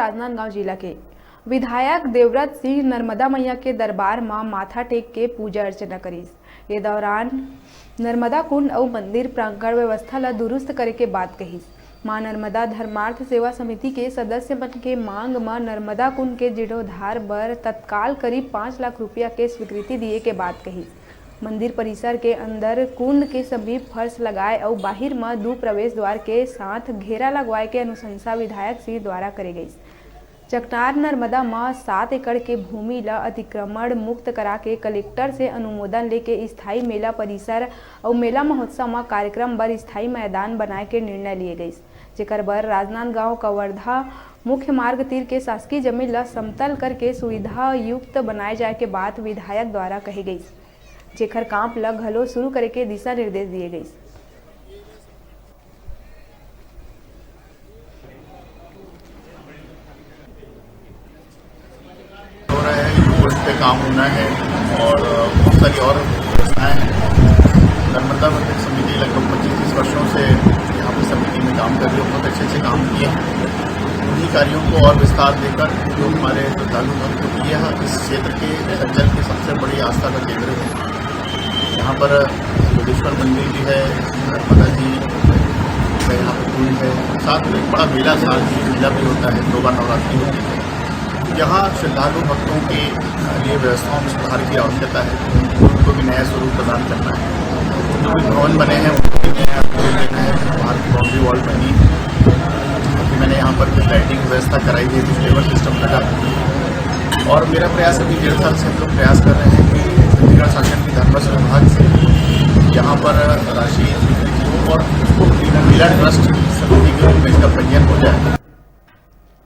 राजनांदगांव जिला के विधायक देवव्रत सिंह नर्मदा मैया के दरबार में माथा टेक के पूजा अर्चना करीस। ये दौरान नर्मदा कुंड और मंदिर प्रांगण व्यवस्था ला दुरुस्त करे के बात कहीस। मां नर्मदा धर्मार्थ सेवा समिति के सदस्य मन के मांग में नर्मदा कुंड के जीर्णोद्धार बर तत्काल करीब 5 लाख रुपया के स्वीकृति दिए के बात कहीस। मंदिर परिसर के अंदर कुंड के समीप फर्श लगाए और बाहर में 2 प्रवेश द्वार के साथ घेरा लगवाए के अनुशंसा विधायक सिंह द्वारा करे गई। चकनार नर्मदा में 7 एकड़ के भूमि ला अतिक्रमण मुक्त करा के कलेक्टर से अनुमोदन लेके स्थायी मेला परिसर और मेला महोत्सव में कार्यक्रम बर स्थायी मैदान बनाए के निर्णय लिए गई, जेकर बर राजनांदगांव कवर्धा मुख्य मार्ग तीर के शासकीय जमीन ला समतल करके सुविधा युक्त बनाए जाए के बात विधायक द्वारा कही गई, जेकर काम ला घलो शुरू करे के दिशा निर्देश दिए गए। उस पे काम होना है और बहुत सारी और व्यवस्थाएँ हैं। नर्मदा मंदिर समिति लगभग 25-30 वर्षों से यहाँ पर समिति में काम कर रही है, बहुत अच्छे काम किए हैं। उन्हीं कार्यों को और विस्तार देकर जो हमारे श्रद्धालु भक्त किए हैं, इस क्षेत्र के अंचल की सबसे बड़ी आस्था का केंद्र है। यहाँ पर योगेश्वर मंदिर भी है, नर्मदा जी का यहाँ पर कुंड है, साथ में बड़ा मेला साल की मेला भी होता है, 2 बार नवरात्रि होती है। यहाँ श्रद्धालु भक्तों के लिए व्यवस्थाओं में सुधार की आवश्यकता है, उनको भी नया स्वरूप प्रदान करना है। जो भी भवन बने हैं उनको भी नया स्वरूप देना है। बाहर की बाउंड्री वॉल बनी, अभी मैंने यहाँ पर कुछ लाइटिंग व्यवस्था कराई है, कुछ लेवल सिस्टम लगा। और मेरा प्रयास अभी 1.5 साल से हम लोग प्रयास कर रहे हैं कि छत्तीसगढ़ शासन की धर्मस्व विभाग से यहाँ पर राशि स्वीकृत हो और उसको मिलन ट्रस्ट समिति के रूप में इसका पंजीयन हो जाए।